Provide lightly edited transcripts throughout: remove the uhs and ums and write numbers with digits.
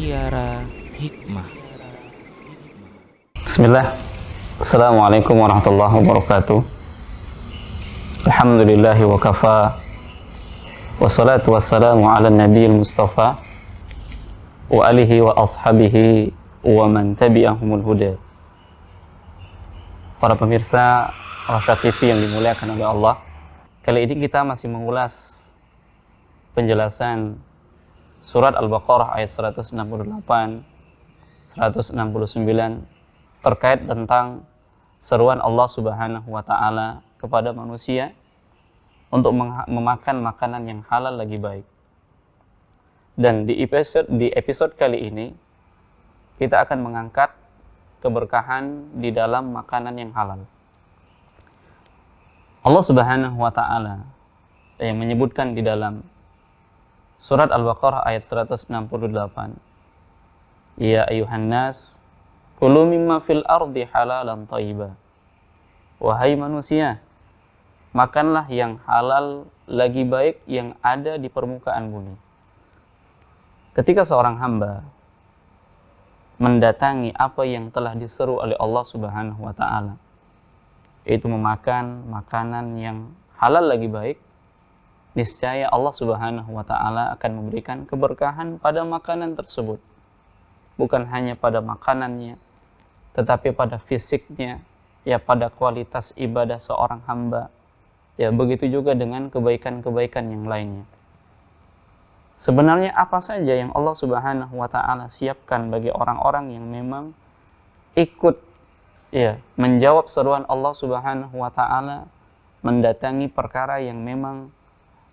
Mutiara Hikmah. Bismillah. Assalamualaikum warahmatullahi wabarakatuh. Alhamdulillahi wa kafa. Wassalatu wassalamu ala nabiyil mustafa wa alihi wa ashabihi wa man tabi'ahumul huda. Para pemirsa Rosyad TV yang dimuliakan oleh Allah, kali ini kita masih mengulas penjelasan surat Al-Baqarah ayat 168, 169 terkait tentang seruan Allah Subhanahu wa taala kepada manusia untuk memakan makanan yang halal lagi baik. Dan di episode kali ini kita akan mengangkat keberkahan di dalam makanan yang halal. Allah Subhanahu wa taala yang menyebutkan di dalam surat Al-Baqarah ayat 168, Ya ayuhan nas kulu mimma fil ardi halalan thayyiba. Wahai manusia, makanlah yang halal lagi baik yang ada di permukaan bumi. Ketika seorang hamba mendatangi apa yang telah diseru oleh Allah Subhanahu wa taala, yaitu memakan makanan yang halal lagi baik, niscaya Allah Subhanahu wa taala akan memberikan keberkahan pada makanan tersebut. Bukan hanya pada makanannya, tetapi pada fisiknya, ya pada kualitas ibadah seorang hamba. Ya begitu juga dengan kebaikan-kebaikan yang lainnya. Sebenarnya apa saja yang Allah Subhanahu wa taala siapkan bagi orang-orang yang memang ikut menjawab seruan Allah Subhanahu wa taala, mendatangi perkara yang memang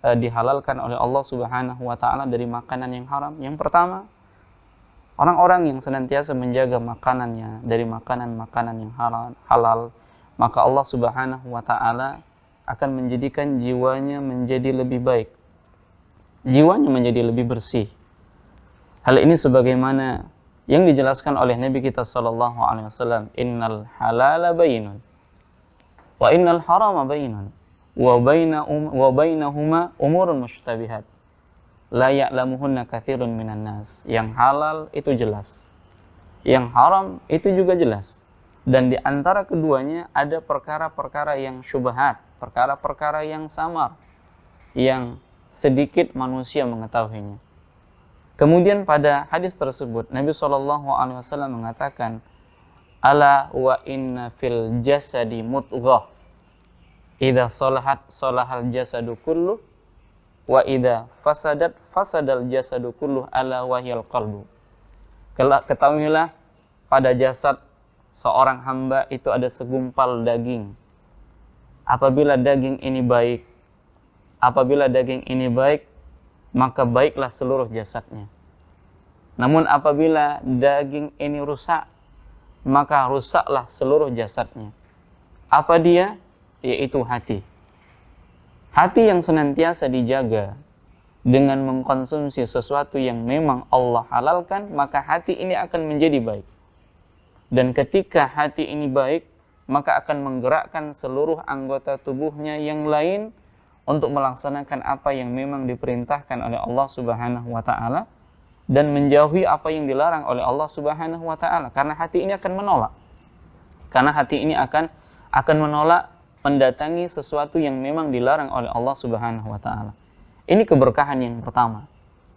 dihalalkan oleh Allah Subhanahu wa taala dari makanan yang haram. Yang pertama, orang-orang yang senantiasa menjaga makanannya dari makanan-makanan yang halal, maka Allah Subhanahu wa taala akan menjadikan jiwanya menjadi lebih baik. Jiwanya menjadi lebih bersih. Hal ini sebagaimana yang dijelaskan oleh Nabi kita sallallahu alaihi wasallam, innal halala bayyinun wa innal harama bayyinun wa bainahuma umurun mushtabihat la ya'lamuhunna katsirun minan nas. Yang halal itu jelas, yang haram itu juga jelas, dan di antara keduanya ada perkara-perkara yang syubhat, perkara-perkara yang samar, yang sedikit manusia mengetahuinya. Kemudian pada hadis tersebut Nabi SAW mengatakan, ala wa inna fil jasadi mudghah idza salahat salahal jasadu kullu wa idza fasadat fasadal jasadu kullu ala wahyal qalbu. Ketahuilah, pada jasad seorang hamba itu ada segumpal daging. Apabila daging ini baik, maka baiklah seluruh jasadnya. Namun apabila daging ini rusak, maka rusaklah seluruh jasadnya. Apa dia? Yaitu hati. Hati yang senantiasa dijaga dengan mengkonsumsi sesuatu yang memang Allah halalkan, maka hati ini akan menjadi baik. Dan ketika hati ini baik, maka akan menggerakkan seluruh anggota tubuhnya yang lain untuk melaksanakan apa yang memang diperintahkan oleh Allah Subhanahu wa taala dan menjauhi apa yang dilarang oleh Allah Subhanahu wa taala, karena hati ini akan menolak. Karena hati ini akan menolak mendatangi sesuatu yang memang dilarang oleh Allah Subhanahu wa taala. Ini keberkahan yang pertama.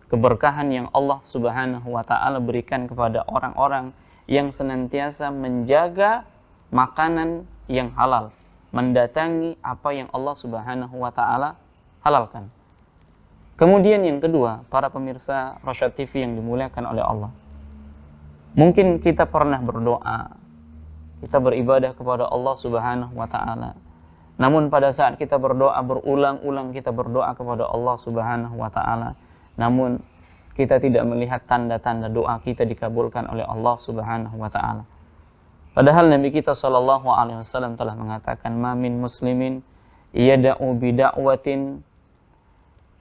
Keberkahan yang Allah Subhanahu wa taala berikan kepada orang-orang yang senantiasa menjaga makanan yang halal, mendatangi apa yang Allah Subhanahu wa taala halalkan. Kemudian yang kedua, para pemirsa Rosyad TV yang dimuliakan oleh Allah, mungkin kita pernah berdoa, kita beribadah kepada Allah Subhanahu wa taala. Namun pada saat kita berdoa, berulang-ulang kita berdoa kepada Allah Subhanahu wa taala, namun kita tidak melihat tanda-tanda doa kita dikabulkan oleh Allah Subhanahu wa taala. Padahal Nabi kita sallallahu alaihi wasallam telah mengatakan, ma min muslimin yada'u bida'watin,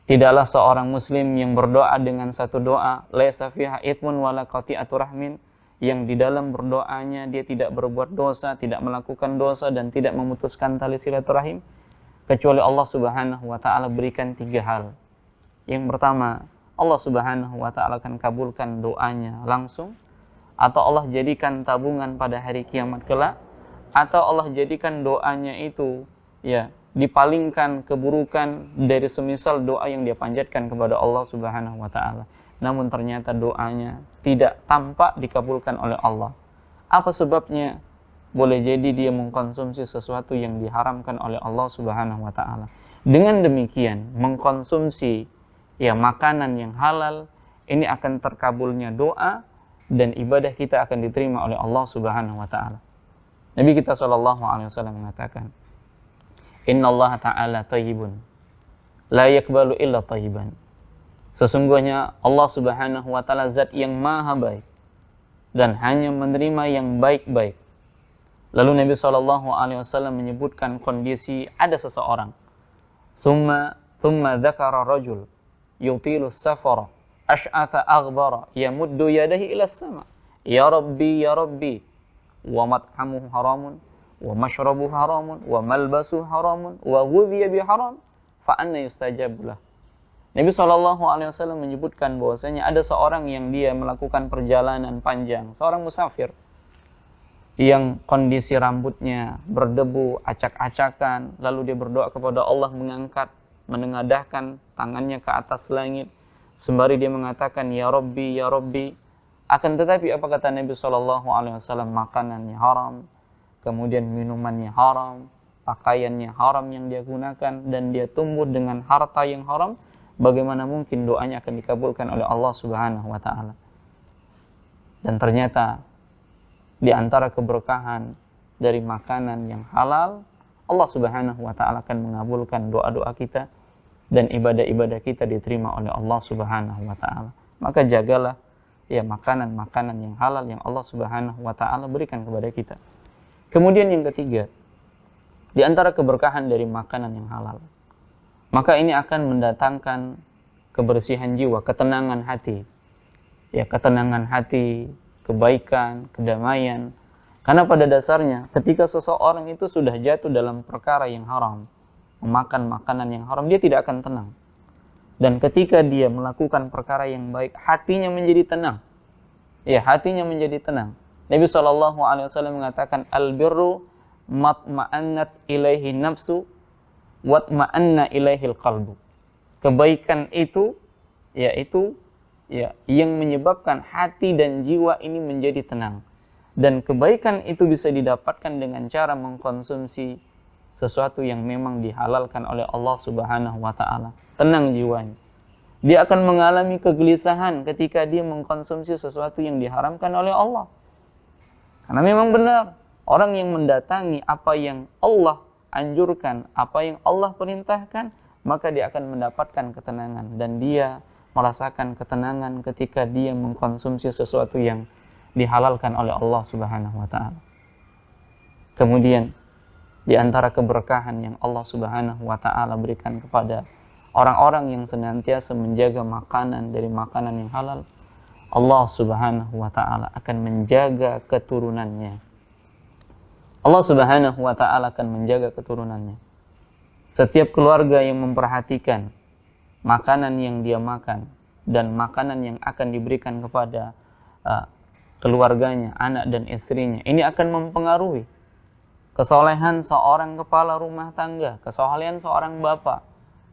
tidaklah seorang muslim yang berdoa dengan satu doa, laisa fiha ithmun wala qati'atu rahmin, yang di dalam berdoanya dia tidak berbuat dosa, tidak melakukan dosa, dan tidak memutuskan tali silaturahim, kecuali Allah Subhanahu wa taala berikan 3 hal. Yang pertama, Allah Subhanahu wa taala akan kabulkan doanya langsung, atau Allah jadikan tabungan pada hari kiamat kelak, atau Allah jadikan doanya itu ya dipalingkan keburukan dari semisal doa yang dia panjatkan kepada Allah Subhanahu wa taala. Namun ternyata doanya tidak tampak dikabulkan oleh Allah. Apa sebabnya? Boleh jadi dia mengkonsumsi sesuatu yang diharamkan oleh Allah Subhanahu wa taala. Dengan demikian, mengkonsumsi ya makanan yang halal ini akan terkabulnya doa dan ibadah kita akan diterima oleh Allah Subhanahu wa taala. Nabi kita sallallahu alaihi wasallam mengatakan, "Innallaha ta'ala thayyibun, la yaqbalu illa thayyiban." Sesungguhnya Allah Subhanahu wa taala zat yang maha baik dan hanya menerima yang baik-baik. Lalu Nabi sallallahu alaihi wasallam menyebutkan kondisi ada seseorang. Thumma dzakara rajul yutilu safara ash'atha aghbara yamuddu yadayhi ila as-sama. Ya Rabbi ya Rabbi, wa mat'amuhu haramun wa mashrabuhu haramun wa malbasuhu haramun wa ghudhiya bi haram fa anna yustajabu lah. Nabi SAW menyebutkan bahwasanya ada seorang yang dia melakukan perjalanan panjang, seorang musafir yang kondisi rambutnya berdebu, acak-acakan, lalu dia berdoa kepada Allah, menengadahkan tangannya ke atas langit sembari dia mengatakan ya Rabbi ya Rabbi. Akan tetapi apa kata Nabi SAW? Makanannya haram, kemudian minumannya haram, pakaiannya haram yang dia gunakan, dan dia tumbuh dengan harta yang haram. Bagaimana mungkin doanya akan dikabulkan oleh Allah Subhanahu wa taala? Dan ternyata di antara keberkahan dari makanan yang halal, Allah Subhanahu wa taala akan mengabulkan doa-doa kita dan ibadah-ibadah kita diterima oleh Allah Subhanahu wa taala. Maka jagalah ya makanan-makanan yang halal yang Allah Subhanahu wa taala berikan kepada kita. Kemudian yang ketiga, di antara keberkahan dari makanan yang halal, maka ini akan mendatangkan kebersihan jiwa, ketenangan hati. Ya, ketenangan hati, kebaikan, kedamaian. Karena pada dasarnya ketika seseorang itu sudah jatuh dalam perkara yang haram, memakan makanan yang haram, dia tidak akan tenang. Dan ketika dia melakukan perkara yang baik, hatinya menjadi tenang. Ya, hatinya menjadi tenang. Nabi SAW mengatakan, Al-birru matma'annat ilaihi nafsu watma'anna ilaihil qalbu. Kebaikan itu yaitu yang menyebabkan hati dan jiwa ini menjadi tenang. Dan kebaikan itu bisa didapatkan dengan cara mengkonsumsi sesuatu yang memang dihalalkan oleh Allah Subhanahu wa taala. Tenang jiwanya. Dia akan mengalami kegelisahan ketika dia mengkonsumsi sesuatu yang diharamkan oleh Allah. Karena memang benar, orang yang mendatangi apa yang Allah anjurkan, apa yang Allah perintahkan, maka dia akan mendapatkan ketenangan, dan dia merasakan ketenangan ketika dia mengkonsumsi sesuatu yang dihalalkan oleh Allah Subhanahu wa taala. Kemudian di antara keberkahan yang Allah Subhanahu wa taala berikan kepada orang-orang yang senantiasa menjaga makanan dari makanan yang halal, Allah Subhanahu wa taala akan menjaga keturunannya. Allah Subhanahu wa taala akan menjaga keturunannya. Setiap keluarga yang memperhatikan makanan yang dia makan dan makanan yang akan diberikan kepada keluarganya, anak dan istrinya, ini akan mempengaruhi kesolehan seorang kepala rumah tangga, kesolehan seorang bapak.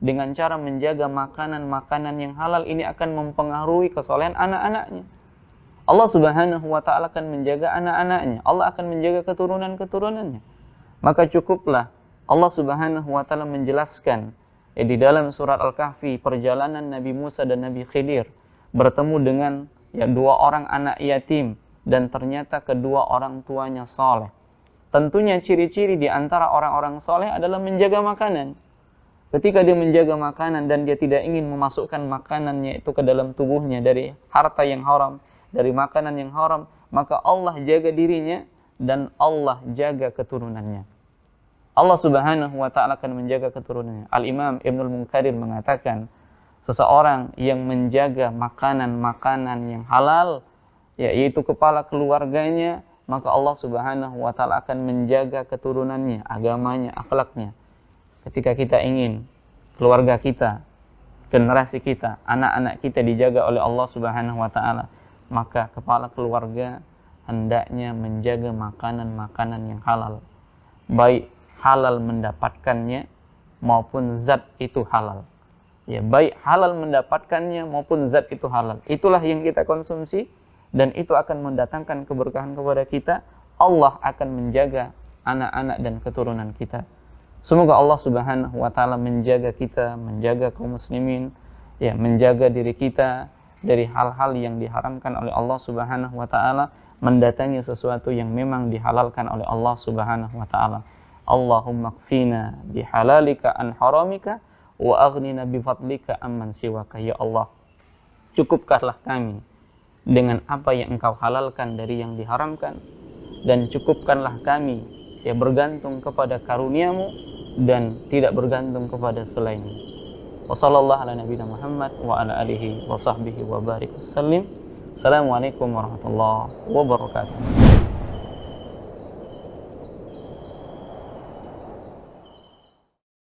Dengan cara menjaga makanan-makanan yang halal, ini akan mempengaruhi kesolehan anak-anaknya. Allah Subhanahu wa taala akan menjaga anak-anaknya, Allah akan menjaga keturunan-keturunannya. Maka cukuplah Allah Subhanahu wa taala menjelaskan di dalam surat Al-Kahfi perjalanan Nabi Musa dan Nabi Khidir bertemu dengan dua orang anak yatim, dan ternyata kedua orang tuanya soleh. Tentunya ciri-ciri di antara orang-orang soleh adalah menjaga makanan. Ketika dia menjaga makanan dan dia tidak ingin memasukkan makanannya itu ke dalam tubuhnya dari harta yang haram, dari makanan yang haram, maka Allah jaga dirinya dan Allah jaga keturunannya. Allah Subhanahu wa taala akan menjaga keturunannya. Al-Imam Ibnul Munkadir mengatakan, seseorang yang menjaga makanan-makanan yang halal, yaitu kepala keluarganya, maka Allah Subhanahu wa taala akan menjaga keturunannya, agamanya, akhlaknya. Ketika kita ingin keluarga kita generasi kita, anak-anak kita dijaga oleh Allah Subhanahu wa taala, maka kepala keluarga hendaknya menjaga makanan-makanan yang halal. Baik halal mendapatkannya maupun zat itu halal. Ya, baik halal mendapatkannya maupun zat itu halal. Itulah yang kita konsumsi dan itu akan mendatangkan keberkahan kepada kita. Allah akan menjaga anak-anak dan keturunan kita. Semoga Allah Subhanahu wa taala menjaga kita, menjaga kaum muslimin, ya, menjaga diri kita dari hal-hal yang diharamkan oleh Allah Subhanahu wa taala, mendatangi sesuatu yang memang dihalalkan oleh Allah Subhanahu wa taala. Allahumma kfina bihalalika an haramika wa aghnina bifadlika amman siwaka. Ya Allah, cukupkanlah kami dengan apa yang Engkau halalkan dari yang diharamkan, dan cukupkanlah kami, ya, bergantung kepada karunia-Mu dan tidak bergantung kepada selain-Mu. Wa sallallahu ala nabiyina Muhammad wa ala alihi wa sahbihi wa barik wasallim. Assalamualaikum warahmatullahi wabarakatuh.